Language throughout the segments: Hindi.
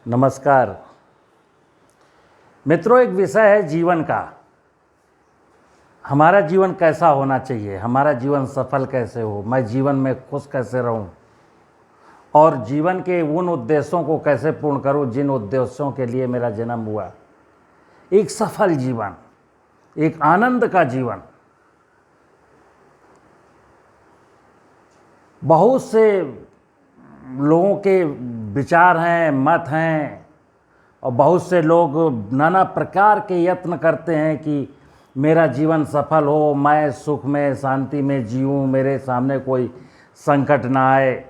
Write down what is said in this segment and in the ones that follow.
नमस्कार मित्रों, एक विषय है जीवन का। हमारा जीवन कैसा होना चाहिए, हमारा जीवन सफल कैसे हो, मैं जीवन में खुश कैसे रहूं और जीवन के उन उद्देश्यों को कैसे पूर्ण करूं जिन उद्देश्यों के लिए मेरा जन्म हुआ। एक सफल जीवन, एक आनंद का जीवन। बहुत से लोगों के विचार हैं, मत हैं, और बहुत से लोग नाना प्रकार के यत्न करते हैं कि मेरा जीवन सफल हो, मैं सुख में शांति में जीऊँ, मेरे सामने कोई संकट ना आए।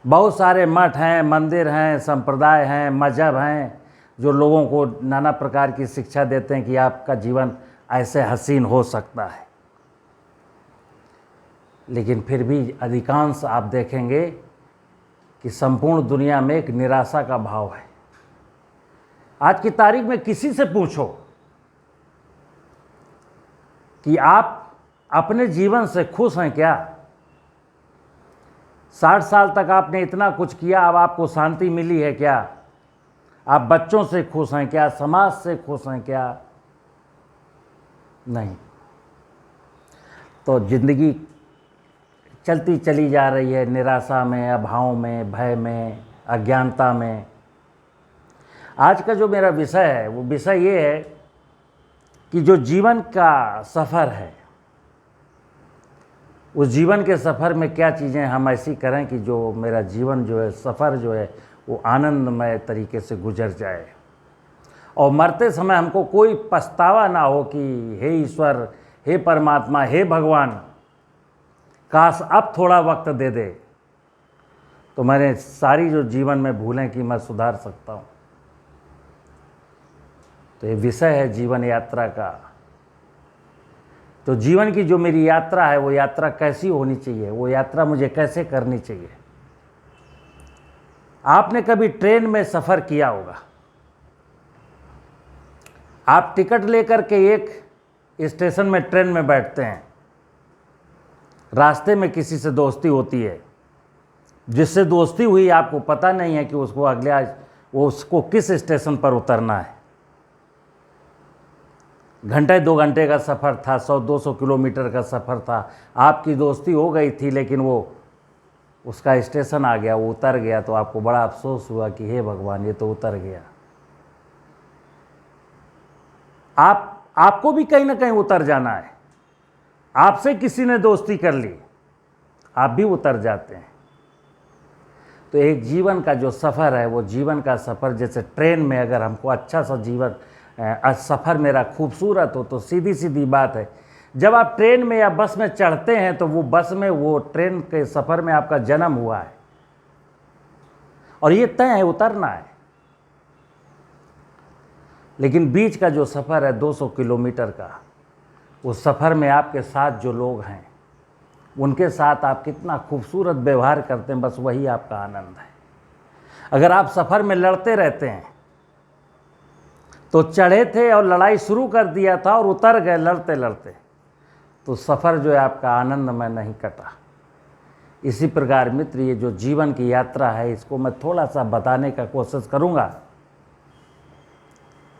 बहुत सारे मठ हैं, मंदिर हैं, संप्रदाय हैं, मजहब हैं जो लोगों को नाना प्रकार की शिक्षा देते हैं कि आपका जीवन ऐसे हसीन हो सकता है। लेकिन फिर भी अधिकांश आप देखेंगे कि संपूर्ण दुनिया में एक निराशा का भाव है। आज की तारीख में किसी से पूछो कि आप अपने जीवन से खुश हैं क्या? 60 साल तक आपने इतना कुछ किया, अब आपको शांति मिली है क्या? आप बच्चों से खुश हैं क्या? समाज से खुश हैं क्या? नहीं। तो जिंदगी चलती चली जा रही है निराशा में, अभाव में, भय में, अज्ञानता में। आज का जो मेरा विषय है वो विषय ये है कि जो जीवन का सफ़र है, उस जीवन के सफ़र में क्या चीज़ें हम ऐसी करें कि जो मेरा जीवन जो है, सफ़र जो है, वो आनंदमय तरीके से गुजर जाए और मरते समय हमको कोई पछतावा ना हो कि हे ईश्वर, हे परमात्मा, हे भगवान, काश अब थोड़ा वक्त दे दे तो मैंने सारी जो जीवन में भूलें कि मैं सुधार सकता हूँ। तो ये विषय है जीवन यात्रा का। तो जीवन की जो मेरी यात्रा है वो यात्रा कैसी होनी चाहिए, वो यात्रा मुझे कैसे करनी चाहिए। आपने कभी ट्रेन में सफ़र किया होगा। आप टिकट लेकर के एक स्टेशन में ट्रेन में बैठते हैं, रास्ते में किसी से दोस्ती होती है, जिससे दोस्ती हुई आपको पता नहीं है कि उसको उसको किस स्टेशन पर उतरना है। घंटे 2 घंटे का सफ़र था, 100-200 किलोमीटर का सफ़र था, आपकी दोस्ती हो गई थी, लेकिन वो उसका स्टेशन आ गया, वो उतर गया, तो आपको बड़ा अफसोस हुआ कि हे भगवान, ये तो उतर गया। आपको भी कहीं ना कहीं उतर जाना है। आपसे किसी ने दोस्ती कर ली, आप भी उतर जाते हैं। तो एक जीवन का जो सफ़र है, वो जीवन का सफ़र जैसे ट्रेन में अगर हमको अच्छा सा जीवन सफ़र मेरा खूबसूरत हो, तो सीधी सीधी बात है, जब आप ट्रेन में या बस में चढ़ते हैं तो वो बस में, वो ट्रेन के सफ़र में आपका जन्म हुआ है और ये तय है उतरना है। लेकिन बीच का जो सफ़र है 200 किलोमीटर का, उस सफ़र में आपके साथ जो लोग हैं, उनके साथ आप कितना खूबसूरत व्यवहार करते हैं, बस वही आपका आनंद है। अगर आप सफ़र में लड़ते रहते हैं, तो चढ़े थे और लड़ाई शुरू कर दिया था और उतर गए लड़ते लड़ते, तो सफ़र जो है आपका आनंदमय नहीं कटा। इसी प्रकार मित्र, ये जो जीवन की यात्रा है, इसको मैं थोड़ा सा बताने का कोशिश करूँगा।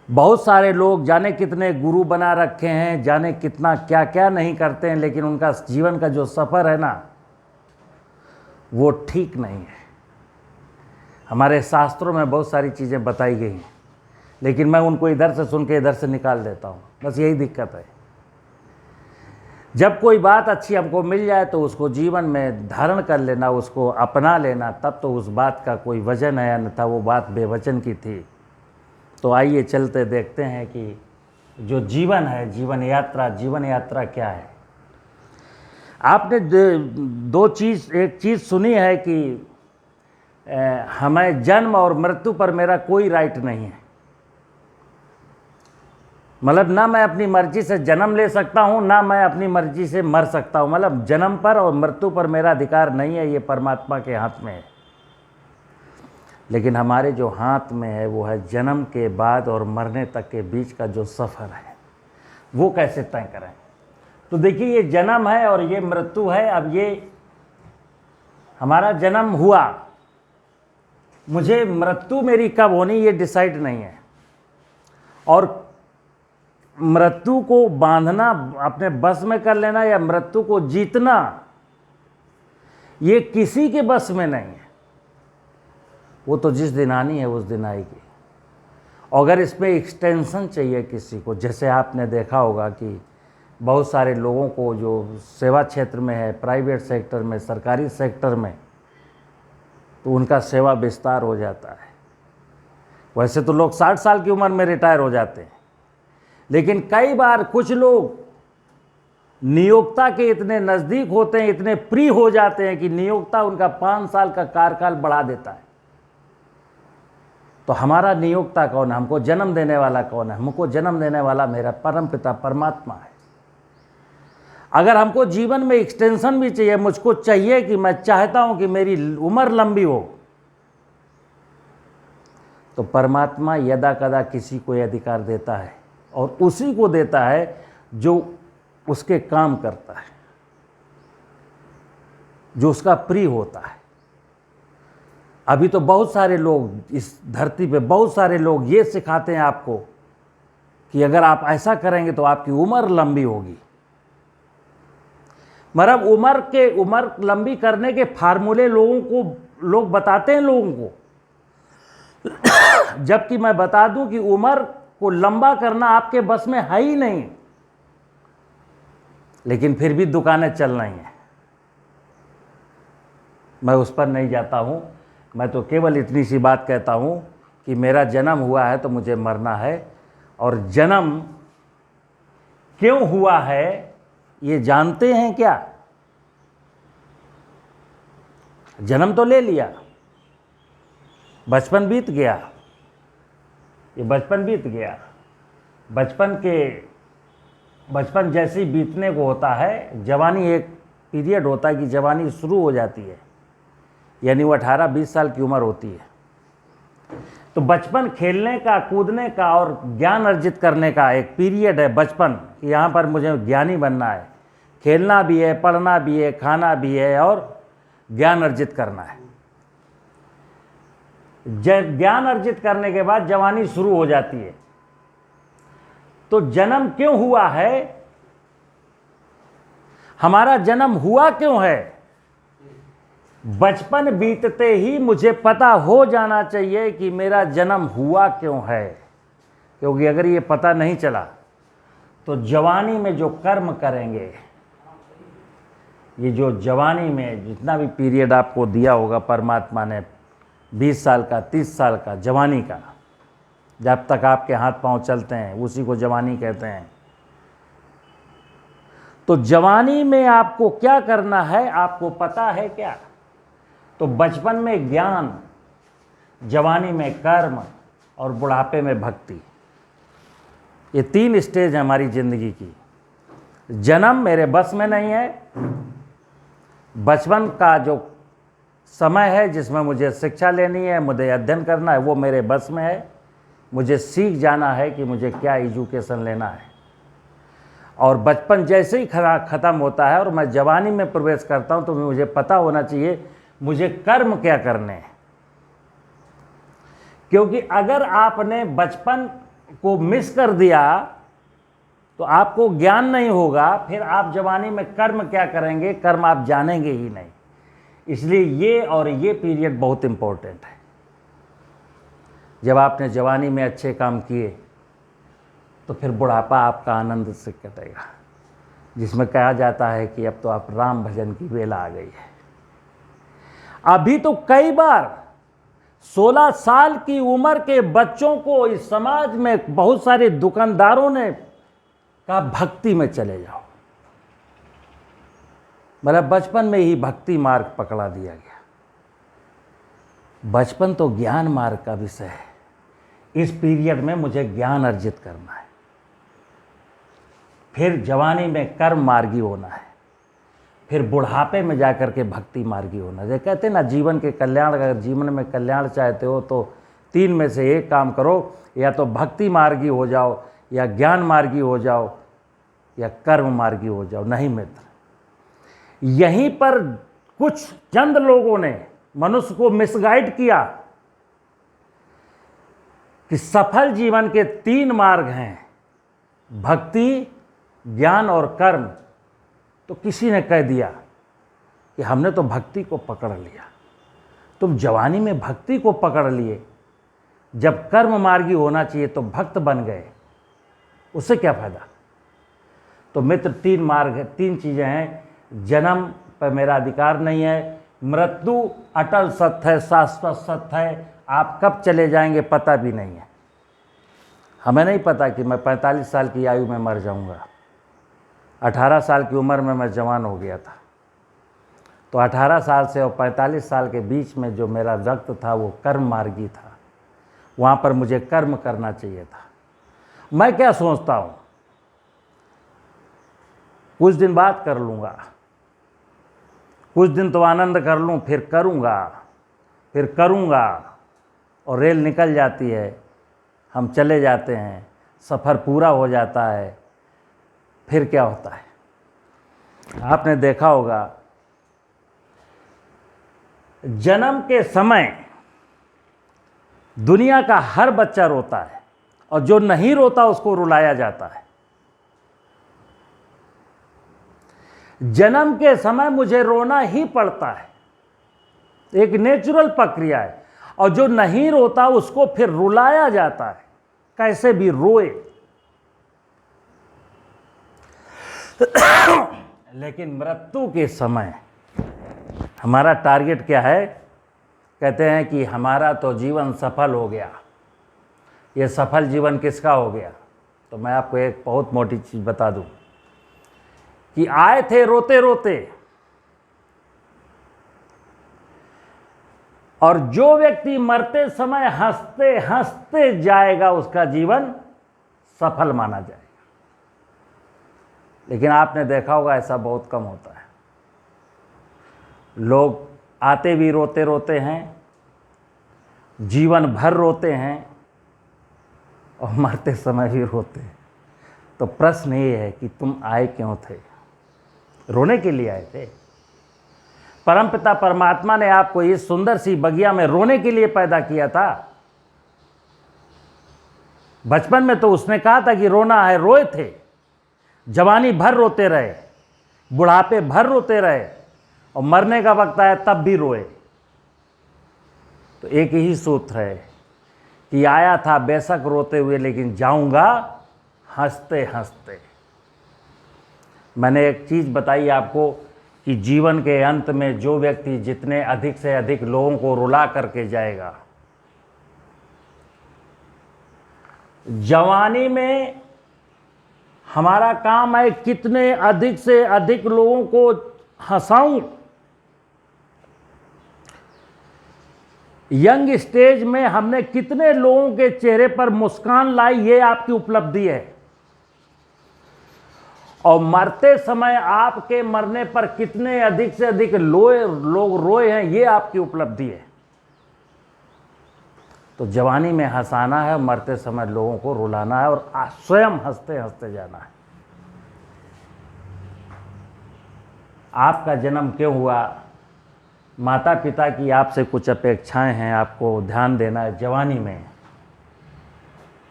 बहुत सारे लोग जाने कितने गुरु बना रखे हैं, जाने कितना क्या क्या नहीं करते हैं, लेकिन उनका जीवन का जो सफ़र है ना, वो ठीक नहीं है। हमारे शास्त्रों में बहुत सारी चीज़ें बताई गई हैं, लेकिन मैं उनको इधर से सुन के इधर से निकाल देता हूँ। बस यही दिक्कत है। जब कोई बात अच्छी हमको मिल जाए तो उसको जीवन में धारण कर लेना, उसको अपना लेना, तब तो उस बात का कोई वजन है, अन्यथा वो बात बेवजन की थी। तो आइए चलते देखते हैं कि जो जीवन है, जीवन यात्रा क्या है। आपने एक चीज़ सुनी है कि हमें जन्म और मृत्यु पर मेरा कोई राइट नहीं है। मतलब ना मैं अपनी मर्जी से जन्म ले सकता हूँ, ना मैं अपनी मर्जी से मर सकता हूँ। मतलब जन्म पर और मृत्यु पर मेरा अधिकार नहीं है, ये परमात्मा के हाथ में है। लेकिन हमारे जो हाथ में है वो है जन्म के बाद और मरने तक के बीच का जो सफ़र है, वो कैसे तय करें। तो देखिए, ये जन्म है और ये मृत्यु है। अब ये हमारा जन्म हुआ, मुझे मृत्यु मेरी कब होनी ये डिसाइड नहीं है, और मृत्यु को बांधना अपने बस में कर लेना या मृत्यु को जीतना ये किसी के बस में नहीं है। वो तो जिस दिन आनी है उस दिन आएगी। अगर इसमें एक्सटेंशन चाहिए किसी को, जैसे आपने देखा होगा कि बहुत सारे लोगों को जो सेवा क्षेत्र में है, प्राइवेट सेक्टर में, सरकारी सेक्टर में, तो उनका सेवा विस्तार हो जाता है। वैसे तो लोग 60 साल की उम्र में रिटायर हो जाते हैं, लेकिन कई बार कुछ लोग नियोक्ता के इतने नज़दीक होते हैं, इतने प्रिय हो जाते हैं कि नियोक्ता उनका 5 साल का कार्यकाल बढ़ा देता है। तो हमारा नियोक्ता कौन है? हमको जन्म देने वाला कौन है? हमको जन्म देने वाला मेरा परम पिता परमात्मा है। अगर हमको जीवन में एक्सटेंशन भी चाहिए, मुझको चाहिए कि मैं चाहता हूं कि मेरी उम्र लंबी हो, तो परमात्मा यदा कदा किसी को यह अधिकार देता है, और उसी को देता है जो उसके काम करता है, जो उसका प्रिय होता है। अभी तो बहुत सारे लोग इस धरती पे, बहुत सारे लोग ये सिखाते हैं आपको कि अगर आप ऐसा करेंगे तो आपकी उम्र लंबी होगी। मतलब उम्र लंबी करने के फार्मूले लोग बताते हैं लोगों को, जबकि मैं बता दूं कि उम्र को लंबा करना आपके बस में है ही नहीं, लेकिन फिर भी दुकानें चल रही हैं। मैं उस पर नहीं जाता हूं, मैं तो केवल इतनी सी बात कहता हूं कि मेरा जन्म हुआ है तो मुझे मरना है, और जन्म क्यों हुआ है ये जानते हैं क्या? जन्म तो ले लिया, बचपन बीत गया, ये बचपन बीत गया। बचपन जैसे ही बीतने को होता है, जवानी एक पीरियड होता है कि जवानी शुरू हो जाती है, यानी वो 18-20 साल की उम्र होती है। तो बचपन खेलने का, कूदने का और ज्ञान अर्जित करने का एक पीरियड है बचपन। यहाँ पर मुझे ज्ञानी बनना है, खेलना भी है, पढ़ना भी है, खाना भी है और ज्ञान अर्जित करना है। ज्ञान अर्जित करने के बाद जवानी शुरू हो जाती है। तो जन्म क्यों हुआ है? हमारा जन्म हुआ क्यों है? बचपन बीतते ही मुझे पता हो जाना चाहिए कि मेरा जन्म हुआ क्यों है, क्योंकि अगर ये पता नहीं चला तो जवानी में जो कर्म करेंगे, ये जो जवानी में जितना भी पीरियड आपको दिया होगा परमात्मा ने, 20 साल का, 30 साल का, जवानी का, जब तक आपके हाथ पांव चलते हैं उसी को जवानी कहते हैं। तो जवानी में आपको क्या करना है आपको पता है क्या? तो बचपन में ज्ञान, जवानी में कर्म और बुढ़ापे में भक्ति, ये 3 स्टेज है हमारी जिंदगी की। जन्म मेरे बस में नहीं है, बचपन का जो समय है जिसमें मुझे शिक्षा लेनी है, मुझे अध्ययन करना है, वो मेरे बस में है। मुझे सीख जाना है कि मुझे क्या एजुकेशन लेना है, और बचपन जैसे ही ख़त्म होता है और मैं जवानी में प्रवेश करता हूं तो मुझे पता होना चाहिए मुझे कर्म क्या करने हैं। क्योंकि अगर आपने बचपन को मिस कर दिया तो आपको ज्ञान नहीं होगा, फिर आप जवानी में कर्म क्या करेंगे, कर्म आप जानेंगे ही नहीं। इसलिए ये पीरियड बहुत इंपॉर्टेंट है। जब आपने जवानी में अच्छे काम किए तो फिर बुढ़ापा आपका आनंद से कटेगा, जिसमें कहा जाता है कि अब तो आप राम भजन की वेला आ गई है। अभी तो कई बार 16 साल की उम्र के बच्चों को इस समाज में बहुत सारे दुकानदारों ने कहा भक्ति में चले जाओ। मतलब बचपन में ही भक्ति मार्ग पकड़ा दिया गया। बचपन तो ज्ञान मार्ग का विषय है। इस पीरियड में मुझे ज्ञान अर्जित करना है, फिर जवानी में कर्म मार्गी होना है, फिर बुढ़ापे में जाकर के भक्ति मार्गी होना है। कहते हैं ना, जीवन के कल्याण, अगर जीवन में कल्याण चाहते हो तो 3 में से एक काम करो, या तो भक्ति मार्गी हो जाओ, या ज्ञान मार्गी हो जाओ, या कर्म मार्गी हो जाओ। नहीं मित्र, यहीं पर कुछ चंद लोगों ने मनुष्य को मिसगाइड किया कि सफल जीवन के 3 मार्ग हैं, भक्ति, ज्ञान और कर्म। तो किसी ने कह दिया कि हमने तो भक्ति को पकड़ लिया। तुम जवानी में भक्ति को पकड़ लिए, जब कर्म मार्गी होना चाहिए तो भक्त बन गए, उससे क्या फायदा? तो मित्र, 3 मार्ग है, 3 चीज़ें हैं। जन्म पर मेरा अधिकार नहीं है, मृत्यु अटल सत्य है, शाश्वत सत्य है, आप कब चले जाएंगे पता भी नहीं है। हमें नहीं पता कि मैं 45 साल की आयु में मर जाऊंगा। 18 साल की उम्र में मैं जवान हो गया था, तो 18 साल से और 45 साल के बीच में जो मेरा वक्त था वो कर्म मार्गी था। वहाँ पर मुझे कर्म करना चाहिए था। मैं क्या सोचता हूँ, कुछ दिन बाद कर लूँगा, कुछ दिन तो आनंद कर लूँ, फिर करूँगा, और रेल निकल जाती है, हम चले जाते हैं, सफ़र पूरा हो जाता है। फिर क्या होता है? आपने देखा होगा, जन्म के समय दुनिया का हर बच्चा रोता है, और जो नहीं रोता उसको रुलाया जाता है। जन्म के समय मुझे रोना ही पड़ता है, एक नेचुरल प्रक्रिया है, और जो नहीं रोता उसको फिर रुलाया जाता है, कैसे भी रोए। लेकिन मृत्यु के समय हमारा टारगेट क्या है? कहते हैं कि हमारा तो जीवन सफल हो गया। ये सफल जीवन किसका हो गया? तो मैं आपको एक बहुत मोटी चीज़ बता दूं कि आए थे रोते रोते, और जो व्यक्ति मरते समय हंसते हंसते जाएगा उसका जीवन सफल माना जाएगा। लेकिन आपने देखा होगा ऐसा बहुत कम होता है। लोग आते भी रोते रोते हैं, जीवन भर रोते हैं, और मरते समय भी रोते हैं। तो प्रश्न ये है कि तुम आए क्यों थे? रोने के लिए आए थे? परमपिता परमात्मा ने आपको इस सुंदर सी बगिया में रोने के लिए पैदा किया था। बचपन में तो उसने कहा था कि रोना है, रोए थे। जवानी भर रोते रहे, बुढ़ापे भर रोते रहे, और मरने का वक्त आया तब भी रोए। तो एक ही सूत्र है कि आया था बेशक रोते हुए, लेकिन जाऊंगा हंसते हंसते। मैंने एक चीज़ बताई आपको कि जीवन के अंत में जो व्यक्ति जितने अधिक से अधिक लोगों को रुला करके जाएगा, जवानी में हमारा काम है कितने अधिक से अधिक लोगों को हंसाऊं। यंग स्टेज में हमने कितने लोगों के चेहरे पर मुस्कान लाई, ये आपकी उपलब्धि है। और मरते समय आपके मरने पर कितने अधिक से अधिक लोग रोए हैं, ये आपकी उपलब्धि है। तो जवानी में हंसाना है, मरते समय लोगों को रुलाना है, और स्वयं हंसते हंसते जाना है। आपका जन्म क्यों हुआ? माता पिता की आपसे कुछ अपेक्षाएं हैं, आपको ध्यान देना है जवानी में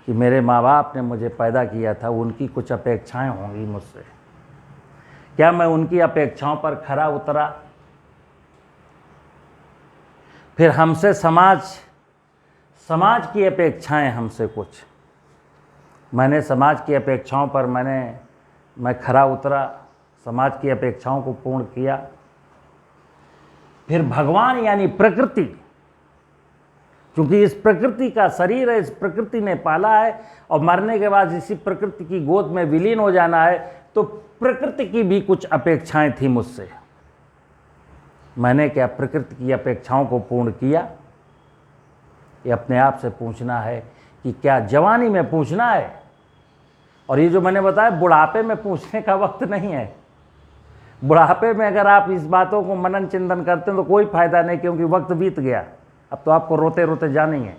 कि मेरे माँ बाप ने मुझे पैदा किया था, उनकी कुछ अपेक्षाएं होंगी मुझसे। क्या मैं उनकी अपेक्षाओं पर खरा उतरा? फिर हमसे समाज की अपेक्षाएं हमसे कुछ, मैंने समाज की अपेक्षाओं पर मैं खरा उतरा, समाज की अपेक्षाओं को पूर्ण किया। फिर भगवान यानी प्रकृति, क्योंकि इस प्रकृति का शरीर है, इस प्रकृति ने पाला है, और मरने के बाद इसी प्रकृति की गोद में विलीन हो जाना है। तो प्रकृति की भी कुछ अपेक्षाएं थी मुझसे। मैंने क्या प्रकृति की अपेक्षाओं को पूर्ण किया? ये अपने आप से पूछना है कि क्या जवानी में पूछना है। और ये जो मैंने बताया, बुढ़ापे में पूछने का वक्त नहीं है। बुढ़ापे में अगर आप इस बातों को मनन चिंतन करते हैं तो कोई फायदा नहीं, क्योंकि वक्त बीत गया। अब तो आपको रोते रोते जाना ही है।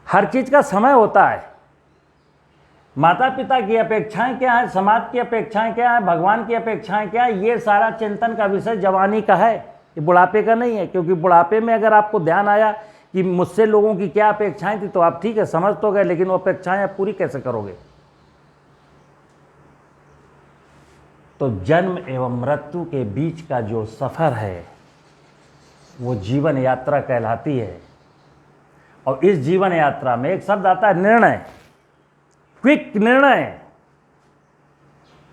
हर चीज का समय होता है। माता पिता की अपेक्षाएं क्या है, समाज की अपेक्षाएं क्या है, भगवान की अपेक्षाएं क्या है, ये सारा चिंतन का विषय जवानी का है, ये बुढ़ापे का नहीं है। क्योंकि बुढ़ापे में अगर आपको ध्यान आया कि मुझसे लोगों की क्या अपेक्षाएं थी, तो आप ठीक है समझ तो गए, लेकिन वो अपेक्षाएं आप पूरी कैसे करोगे? तो जन्म एवं मृत्यु के बीच का जो सफ़र है वो जीवन यात्रा कहलाती है। और इस जीवन यात्रा में एक शब्द आता है निर्णय, क्विक निर्णय,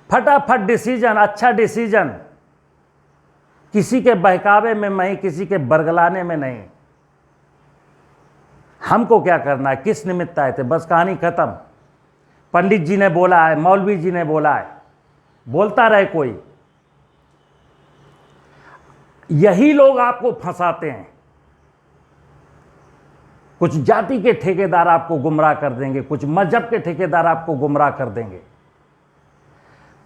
फटाफट डिसीजन, अच्छा डिसीजन, किसी के बहकावे में नहीं, किसी के बरगलाने में नहीं। हमको क्या करना है, किस निमित्त आए थे, बस कहानी खत्म। पंडित जी ने बोला है, मौलवी जी ने बोला है, बोलता रहे कोई। यही लोग आपको फंसाते हैं। कुछ जाति के ठेकेदार आपको गुमराह कर देंगे, कुछ मजहब के ठेकेदार आपको गुमराह कर देंगे।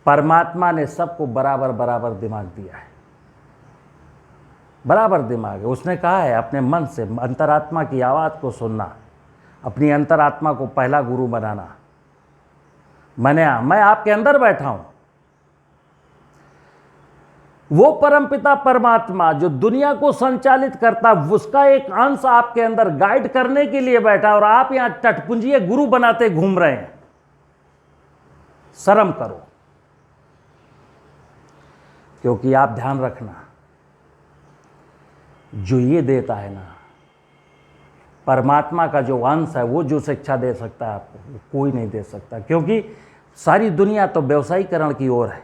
परमात्मा ने सबको बराबर बराबर दिमाग दिया है, बराबर दिमाग है। उसने कहा है अपने मन से अंतरात्मा की आवाज़ को सुनना, अपनी अंतरात्मा को पहला गुरु बनाना। मैं आपके अंदर बैठा हूं। वो परमपिता परमात्मा जो दुनिया को संचालित करता, उसका एक अंश आपके अंदर गाइड करने के लिए बैठा, और आप यहां टटपुंजिए गुरु बनाते घूम रहे हैं। शर्म करो। क्योंकि आप ध्यान रखना, जो ये देता है ना, परमात्मा का जो अंश है, वो जो शिक्षा दे सकता है आपको, वो कोई नहीं दे सकता। क्योंकि सारी दुनिया तो व्यवसायीकरण की ओर है।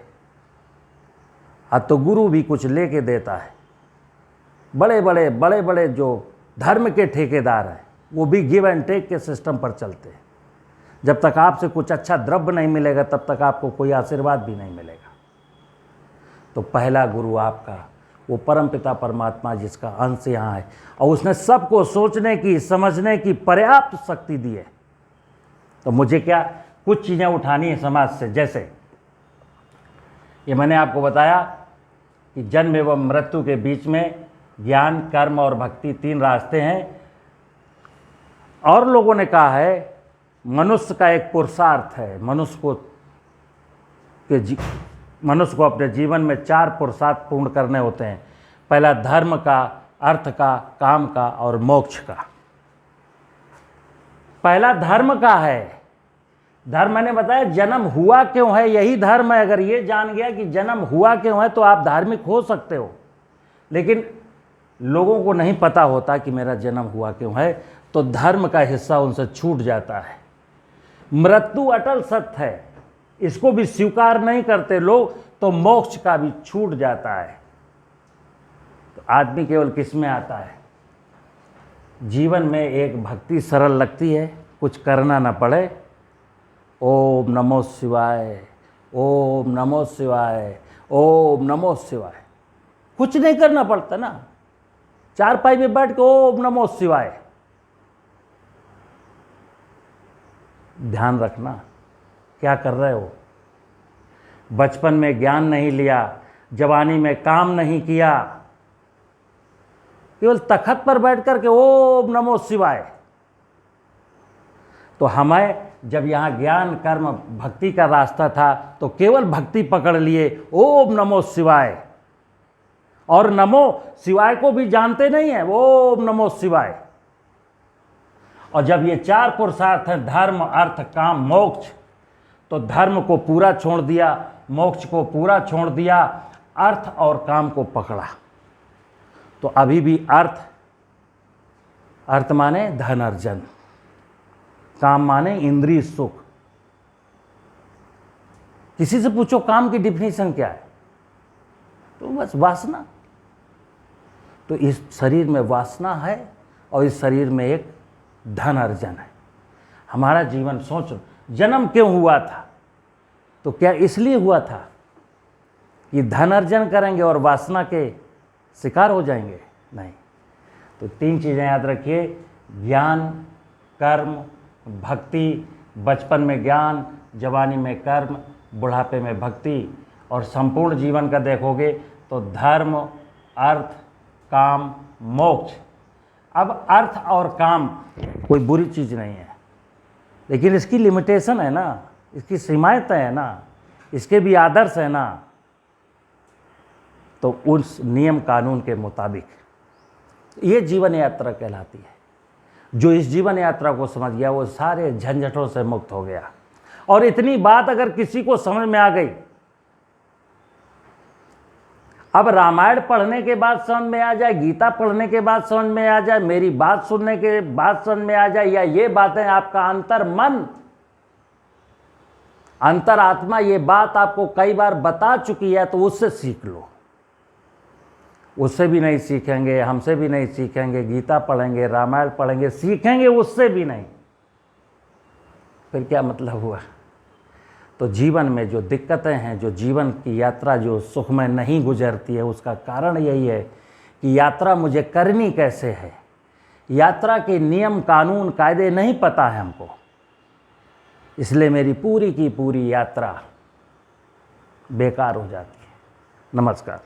अब तो गुरु भी कुछ लेके देता है। बड़े बड़े जो धर्म के ठेकेदार हैं, वो भी गिव एंड टेक के सिस्टम पर चलते हैं। जब तक आपसे कुछ अच्छा द्रव्य नहीं मिलेगा, तब तक आपको कोई आशीर्वाद भी नहीं मिलेगा। तो पहला गुरु आपका वो परमपिता परमात्मा, जिसका अंश यहाँ है, और उसने सबको सोचने की, समझने की पर्याप्त शक्ति दी है। तो मुझे क्या कुछ चीज़ें उठानी है समाज से। जैसे ये मैंने आपको बताया कि जन्म एवं मृत्यु के बीच में ज्ञान, कर्म और भक्ति 3 रास्ते हैं। और लोगों ने कहा है मनुष्य का एक पुरुषार्थ है, मनुष्य को अपने जीवन में 4 पुरुषार्थ पूर्ण करने होते हैं। पहला धर्म का, अर्थ का, काम का और मोक्ष का। पहला धर्म का है। धर्म मैंने बताया जन्म हुआ क्यों है, यही धर्म है। अगर ये जान गया कि जन्म हुआ क्यों है, तो आप धार्मिक हो सकते हो। लेकिन लोगों को नहीं पता होता कि मेरा जन्म हुआ क्यों है, तो धर्म का हिस्सा उनसे छूट जाता है। मृत्यु अटल सत्य है, इसको भी स्वीकार नहीं करते लोग, तो मोक्ष का भी छूट जाता है। तो आदमी केवल किस में आता है? जीवन में एक भक्ति सरल लगती है, कुछ करना ना पड़े। ओम नमो शिवाय, ओम नमो शिवाय, ओम नमो शिवाय। कुछ नहीं करना पड़ता ना, चारपाई में बैठ के ओम नमो शिवाय। ध्यान रखना क्या कर रहे हो। बचपन में ज्ञान नहीं लिया, जवानी में काम नहीं किया, केवल तखत पर बैठ कर के ओम नमो शिवाय। तो हमें जब यहाँ ज्ञान, कर्म, भक्ति का रास्ता था, तो केवल भक्ति पकड़ लिए, ओम नमो शिवाय। और नमो शिवाय को भी जानते नहीं है, ओम नमो शिवाय। और जब ये 4 पुरुषार्थ हैं, धर्म, अर्थ, काम, मोक्ष, तो धर्म को पूरा छोड़ दिया, मोक्ष को पूरा छोड़ दिया, अर्थ और काम को पकड़ा। तो अभी भी अर्थ माने धन अर्जन, काम माने इंद्रिय सुख। किसी से पूछो काम की डिफिनीशन क्या है, तो बस वासना। तो इस शरीर में वासना है, और इस शरीर में एक धन अर्जन है। हमारा जीवन सोचो, जन्म क्यों हुआ था? तो क्या इसलिए हुआ था कि धन अर्जन करेंगे और वासना के शिकार हो जाएंगे? नहीं। तो 3 चीज़ें याद रखिए, ज्ञान, कर्म, भक्ति। बचपन में ज्ञान, जवानी में कर्म, बुढ़ापे में भक्ति। और संपूर्ण जीवन का देखोगे तो धर्म, अर्थ, काम, मोक्ष। अब अर्थ और काम कोई बुरी चीज़ नहीं है, लेकिन इसकी लिमिटेशन है ना, इसकी सीमाएं तय है ना, इसके भी आदर्श है ना। तो उस नियम कानून के मुताबिक ये जीवन यात्रा कहलाती है। जो इस जीवन यात्रा को समझ गया वो सारे झंझटों से मुक्त हो गया। और इतनी बात अगर किसी को समझ में आ गई, अब रामायण पढ़ने के बाद समझ में आ जाए, गीता पढ़ने के बाद समझ में आ जाए, मेरी बात सुनने के बाद समझ में आ जाए, या ये बातें आपका अंतर मन, अंतर आत्मा ये बात आपको कई बार बता चुकी है, तो उससे सीख लो। उससे भी नहीं सीखेंगे, हमसे भी नहीं सीखेंगे, गीता पढ़ेंगे, रामायण पढ़ेंगे, सीखेंगे उससे भी नहीं, फिर क्या मतलब हुआ? तो जीवन में जो दिक्कतें हैं, जो जीवन की यात्रा जो सुखमय नहीं गुजरती है, उसका कारण यही है कि यात्रा मुझे करनी कैसे है। यात्रा के नियम कानून कायदे नहीं पता है हमको, इसलिए मेरी पूरी की पूरी यात्रा बेकार हो जाती है। नमस्कार।